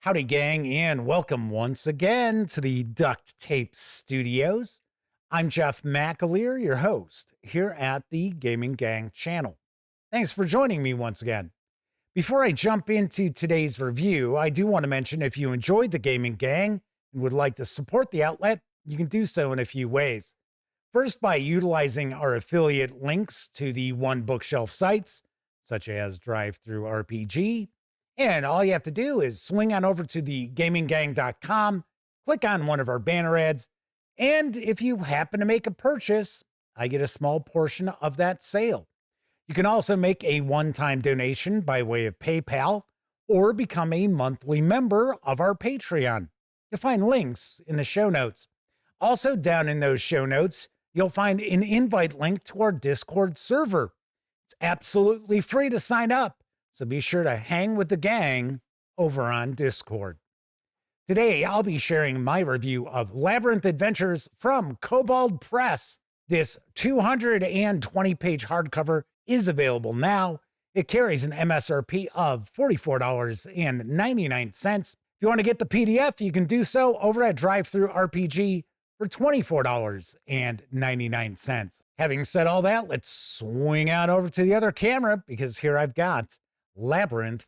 Howdy, gang, and welcome once again to the Duct Tape Studios. I'm Jeff McAleer, your host, here at the Gaming Gang channel. Thanks for joining me once again. Before I jump into today's review, I do want to mention if you enjoyed the Gaming Gang and would like to support the outlet, you can do so in a few ways. First, by utilizing our affiliate links to the One Bookshelf sites, such as DriveThruRPG. And all you have to do is swing on over to the gaminggang.com, click on one of our banner ads, and if you happen to make a purchase, I get a small portion of that sale. You can also make a one-time donation by way of PayPal or become a monthly member of our Patreon. You'll find links in the show notes. Also, down in those show notes, you'll find an invite link to our Discord server. It's absolutely free to sign up. So be sure to hang with the gang over on Discord. Today, I'll be sharing my review of Labyrinth Adventures from Kobold Press. This 220-page hardcover is available now. It carries an MSRP of $44.99. If you want to get the PDF, you can do so over at DriveThruRPG for $24.99. Having said all that, let's swing out over to the other camera because here I've got Labyrinth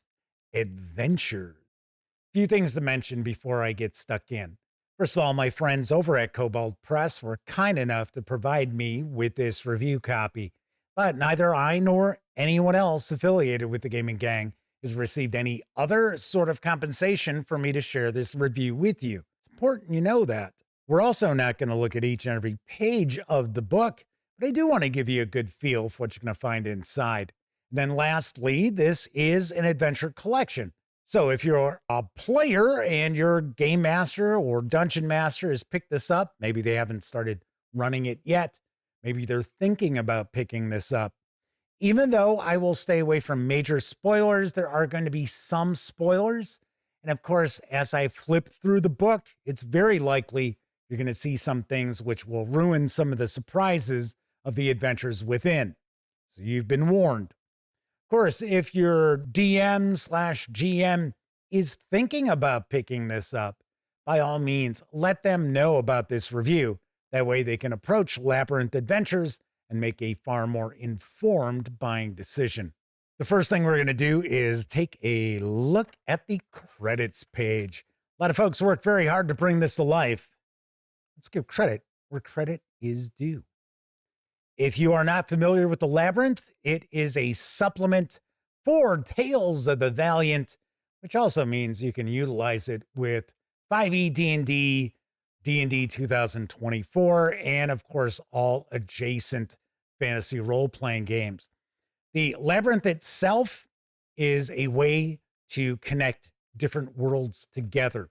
Adventures. Few things to mention before I get stuck in. First of all, my friends over at Kobold Press were kind enough to provide me with this review copy, but neither I nor anyone else affiliated with the Gaming Gang has received any other sort of compensation for me to share this review with you. It's important you know that. We're also not going to look at each and every page of the book, but I do want to give you a good feel for what you're going to find inside. Then lastly, this is an adventure collection. So if you're a player and your game master or dungeon master has picked this up, maybe they haven't started running it yet, maybe they're thinking about picking this up. Even though I will stay away from major spoilers, there are going to be some spoilers. And of course, as I flip through the book, it's very likely you're going to see some things which will ruin some of the surprises of the adventures within. So you've been warned. Of course, if your DM/GM is thinking about picking this up, by all means, let them know about this review. That way they can approach Labyrinth Adventures and make a far more informed buying decision. The first thing we're going to do is take a look at the credits page. A lot of folks worked very hard to bring this to life. Let's give credit where credit is due. If you are not familiar with the Labyrinth, it is a supplement for Tales of the Valiant, which also means you can utilize it with 5e D&D, D&D 2024, and of course, all adjacent fantasy role-playing games. The Labyrinth itself is a way to connect different worlds together.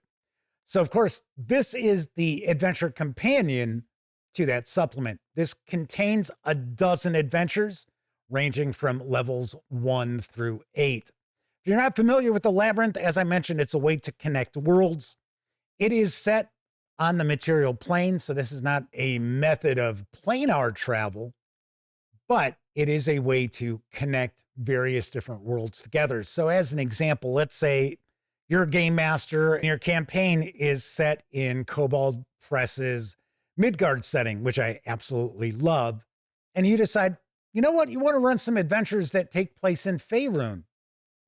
So, of course, this is the adventure companion to that supplement. This contains a dozen adventures ranging from levels 1 through 8. If you're not familiar with the Labyrinth, as I mentioned, it's a way to connect worlds. It is set on the material plane, so this is not a method of planar travel, but it is a way to connect various different worlds together. So as an example, let's say you're a game master and your campaign is set in Kobold Press's Midgard setting, which I absolutely love. And you decide, you know what? You want to run some adventures that take place in Faerun.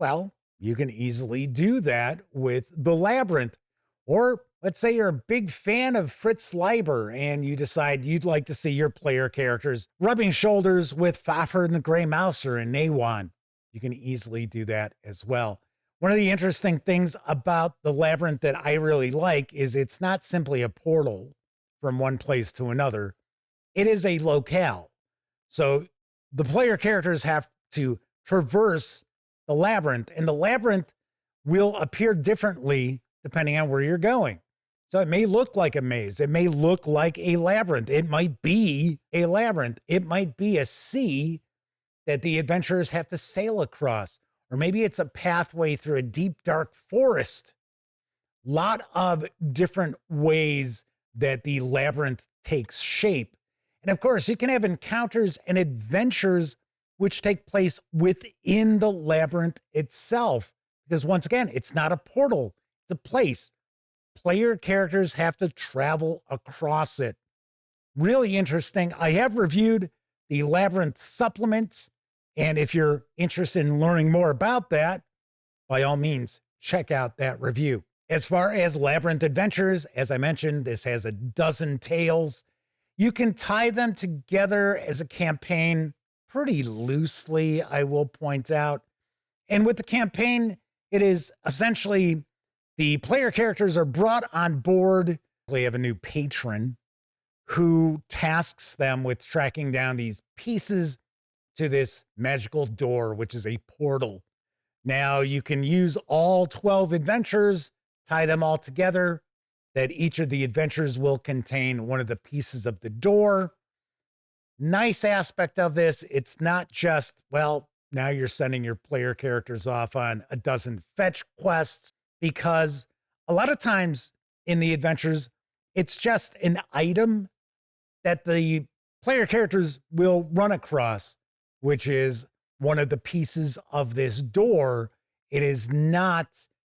Well, you can easily do that with the Labyrinth. Or let's say you're a big fan of Fritz Leiber and you decide you'd like to see your player characters rubbing shoulders with Fafhrd and the Grey Mouser and Nawan. You can easily do that as well. One of the interesting things about the Labyrinth that I really like is it's not simply a portal from one place to another. It is a locale. So the player characters have to traverse the labyrinth, and the labyrinth will appear differently depending on where you're going. So it may look like a maze. It may look like a labyrinth. It might be a labyrinth. It might be a sea that the adventurers have to sail across. Or maybe it's a pathway through a deep, dark forest. Lot of different ways that the labyrinth takes shape. And of course, you can have encounters and adventures which take place within the labyrinth itself. Because once again, it's not a portal. It's a place. Player characters have to travel across it. Really interesting. I have reviewed the Labyrinth supplement, and if you're interested in learning more about that, by all means, check out that review. As far as Labyrinth Adventures, as I mentioned, this has a dozen tales. You can tie them together as a campaign pretty loosely, I will point out. And with the campaign, it is essentially the player characters are brought on board. They have a new patron who tasks them with tracking down these pieces to this magical door, which is a portal. Now you can use all 12 adventures, tie them all together, that each of the adventures will contain one of the pieces of the door. Nice aspect of this, it's not just, well, now you're sending your player characters off on a dozen fetch quests, because a lot of times in the adventures, it's just an item that the player characters will run across, which is one of the pieces of this door. It is not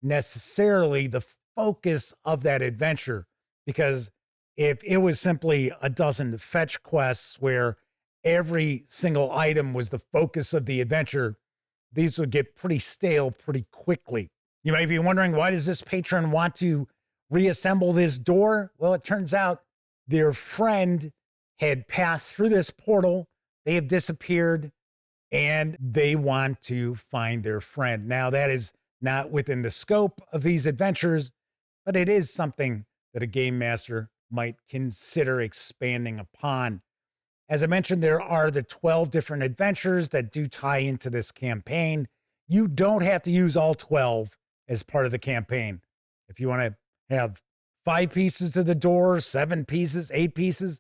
necessarily the focus of that adventure, because if it was simply a dozen fetch quests where every single item was the focus of the adventure, these would get pretty stale pretty quickly. You might be wondering, why does this patron want to reassemble this door? Well, it turns out their friend had passed through this portal. They have disappeared, and they want to find their friend. Now, that is not within the scope of these adventures, but it is something that a game master might consider expanding upon. As I mentioned, there are the 12 different adventures that do tie into this campaign. You don't have to use all 12 as part of the campaign. If you want to have 5 pieces to the door, 7 pieces, 8 pieces,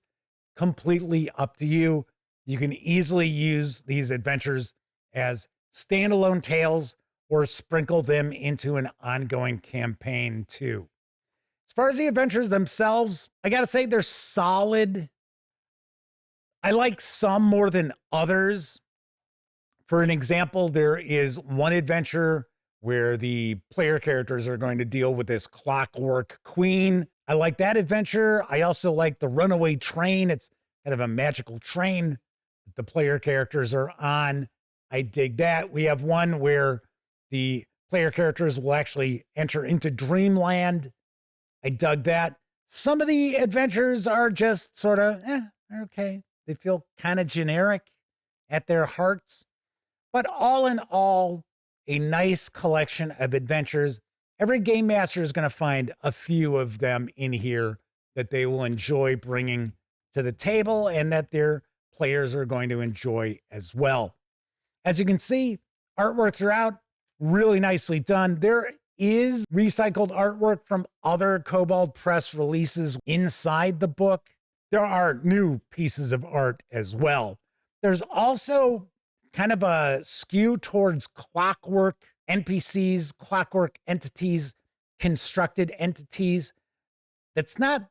completely up to you. You can easily use these adventures as standalone tales or sprinkle them into an ongoing campaign too. As far as the adventures themselves, I gotta say they're solid. I like some more than others. For an example, there is one adventure where the player characters are going to deal with this clockwork queen. I like that adventure. I also like the runaway train. It's kind of a magical train that the player characters are on. I dig that. We have one where the player characters will actually enter into dreamland. I dug that. Some of the adventures are just sort of, okay. They feel kind of generic at their hearts. But all in all, a nice collection of adventures. Every game master is going to find a few of them in here that they will enjoy bringing to the table and that their players are going to enjoy as well. As you can see, artwork throughout, really nicely done. There is recycled artwork from other Kobold Press releases inside the book. There are new pieces of art as well. There's also kind of a skew towards clockwork NPCs, clockwork entities, constructed entities. That's not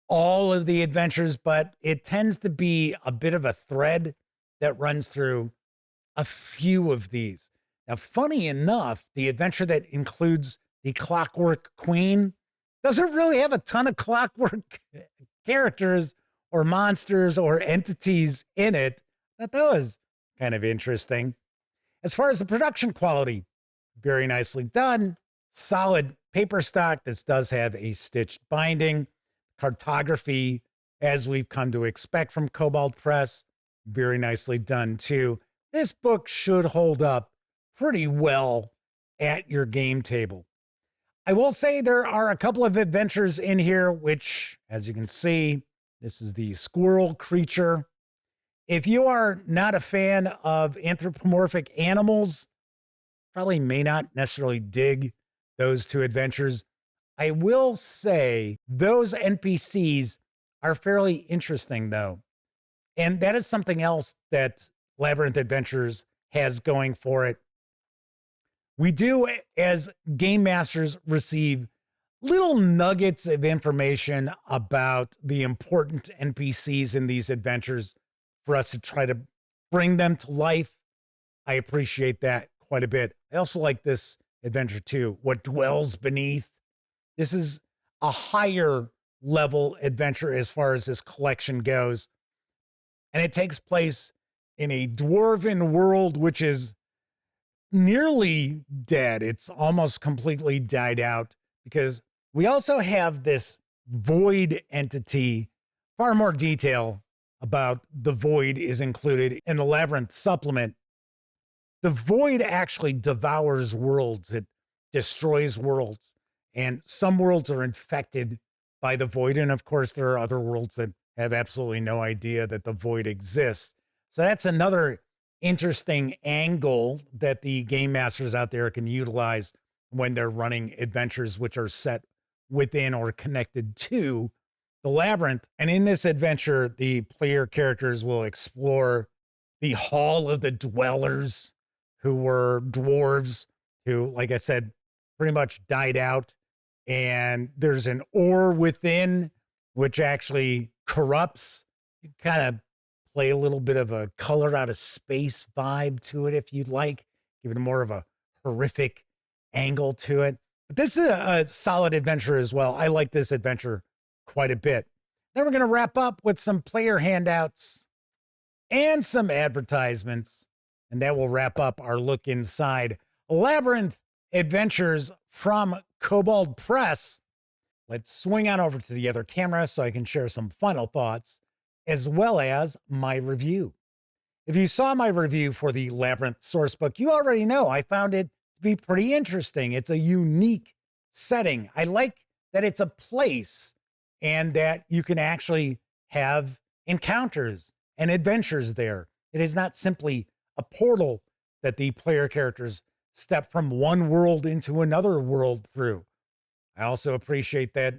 all of the adventures, but it tends to be a bit of a thread that runs through a few of these. Now, funny enough, the adventure that includes the Clockwork Queen doesn't really have a ton of clockwork characters or monsters or entities in it. That was kind of interesting. As far as the production quality, very nicely done. Solid paper stock. This does have a stitched binding. Cartography, as we've come to expect from Kobold Press, very nicely done too. This book should hold up pretty well at your game table. I will say there are a couple of adventures in here, which, as you can see, this is the squirrel creature. If you are not a fan of anthropomorphic animals, probably may not necessarily dig those two adventures. I will say those NPCs are fairly interesting, though. And that is something else that Labyrinth Adventures has going for it. We do, as game masters, receive little nuggets of information about the important NPCs in these adventures for us to try to bring them to life. I appreciate that quite a bit. I also like this adventure too, What Dwells Beneath. This is a higher level adventure as far as this collection goes. And it takes place in a dwarven world, which is nearly dead. It's almost completely died out because we also have this void entity. Far more detail about the void is included in the Labyrinth supplement. The void actually devours worlds. It destroys worlds. And some worlds are infected by the void. And of course, there are other worlds that have absolutely no idea that the void exists. So that's another interesting angle that the game masters out there can utilize when they're running adventures which are set within or connected to the labyrinth. And in this adventure, the player characters will explore the Hall of the Dwellers, who were dwarves who, like I said, pretty much died out. And there's an ore within which actually corrupts. You kind of play a little bit of a color out of space vibe to it if you'd like, give it more of a horrific angle to it. But this is a solid adventure as well. I like this adventure quite a bit. Then we're going to wrap up with some player handouts and some advertisements, and that will wrap up our look inside Labyrinth Adventures from Kobold Press. Let's swing on over to the other camera so I can share some final thoughts as well as my review. If you saw my review for the Labyrinth sourcebook, you already know I found it to be pretty interesting. It's a unique setting. I like that it's a place and that you can actually have encounters and adventures there. It is not simply a portal that the player characters step from one world into another world through. I also appreciate that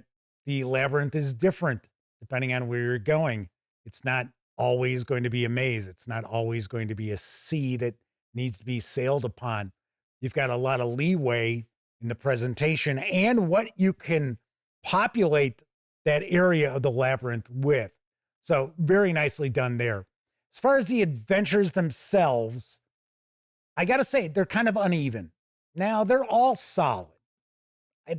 the labyrinth is different depending on where you're going. It's not always going to be a maze. It's not always going to be a sea that needs to be sailed upon. You've got a lot of leeway in the presentation and what you can populate that area of the labyrinth with. So very nicely done there. As far as the adventures themselves, I got to say, they're kind of uneven. Now, they're all solid.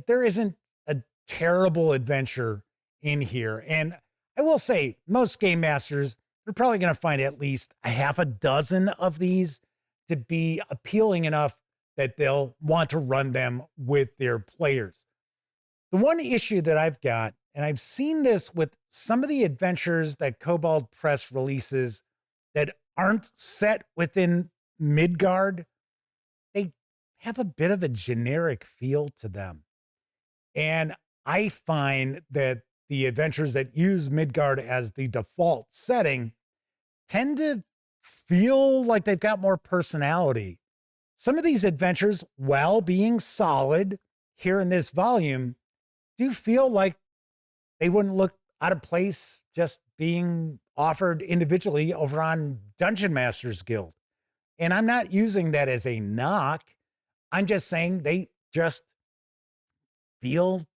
There isn't a terrible adventure in here. And I will say, most game masters, they're probably going to find at least a half a dozen of these to be appealing enough that they'll want to run them with their players. The one issue that I've got, and I've seen this with some of the adventures that Kobold Press releases that aren't set within Midgard, they have a bit of a generic feel to them. And I find that the adventures that use Midgard as the default setting tend to feel like they've got more personality. Some of these adventures, while being solid here in this volume, do feel like they wouldn't look out of place just being offered individually over on Dungeon Masters Guild. And I'm not using that as a knock. I'm just saying they just feel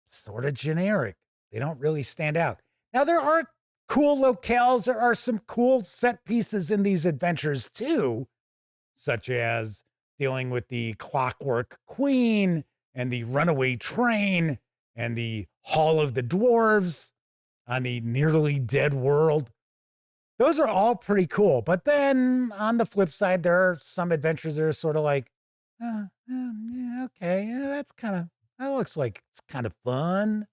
sort of generic. They don't really stand out. Now, there are cool locales. There are some cool set pieces in these adventures too, such as dealing with the Clockwork Queen and the runaway train and the Hall of the Dwarves on the nearly dead world. Those are all pretty cool. But then on the flip side, there are some adventures that are sort of like, yeah, okay, yeah, that looks like it's kind of fun,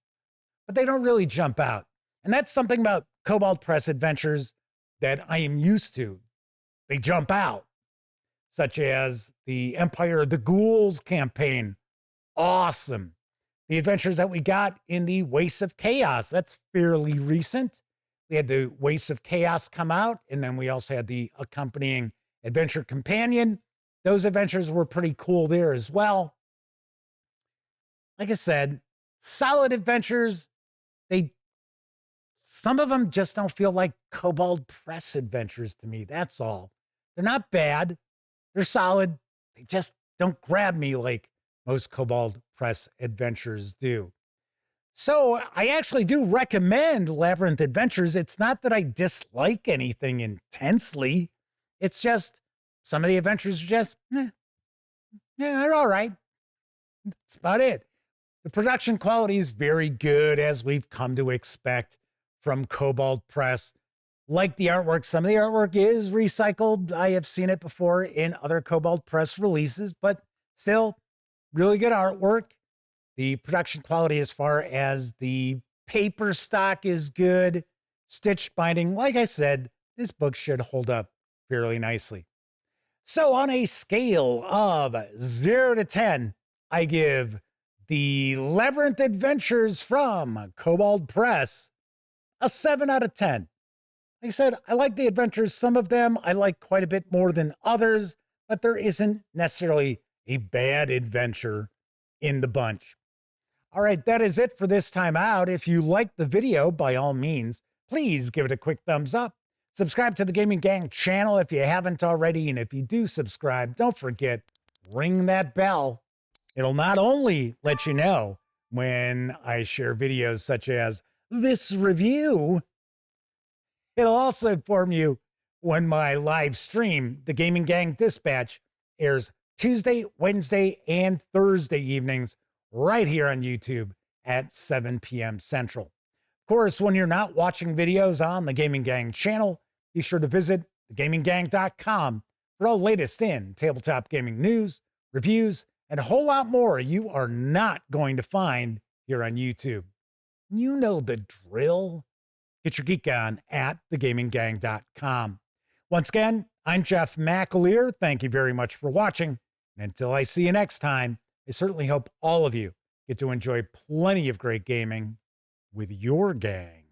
but they don't really jump out. And that's something about Kobold Press adventures that I am used to. They jump out, such as the Empire of the Ghouls campaign. Awesome. The adventures that we got in the Wastes of Chaos, that's fairly recent. We had the Wastes of Chaos come out, and then we also had the accompanying adventure companion. Those adventures were pretty cool there as well. Like I said, solid adventures. Some of them just don't feel like Kobold Press adventures to me. That's all. They're not bad. They're solid. They just don't grab me like most Kobold Press adventures do. So I actually do recommend Labyrinth Adventures. It's not that I dislike anything intensely. It's just some of the adventures are just, yeah, they're all right. That's about it. The production quality is very good, as we've come to expect from Kobold Press. Like the artwork, some of the artwork is recycled. I have seen it before in other Kobold Press releases, but still really good artwork. The production quality as far as the paper stock is good. Stitched binding, like I said, this book should hold up fairly nicely. So on a scale of 0 to 10, I give the Labyrinth Adventures from Kobold Press a 7 out of 10. Like I said, I like the adventures. Some of them I like quite a bit more than others, but there isn't necessarily a bad adventure in the bunch. All right, that is it for this time out. If you liked the video, by all means, please give it a quick thumbs up. Subscribe to the Gaming Gang channel if you haven't already, and if you do subscribe, don't forget, ring that bell. It'll not only let you know when I share videos such as this review, it'll also inform you when my live stream, the Gaming Gang Dispatch, airs Tuesday, Wednesday, and Thursday evenings right here on YouTube at 7 p.m. Central. Of course, when you're not watching videos on the Gaming Gang channel, be sure to visit thegaminggang.com for all latest in tabletop gaming news, reviews, and a whole lot more you are not going to find here on YouTube. You know the drill. Get your geek on at thegaminggang.com. Once again, I'm Jeff McAleer. Thank you very much for watching. And until I see you next time, I certainly hope all of you get to enjoy plenty of great gaming with your gang.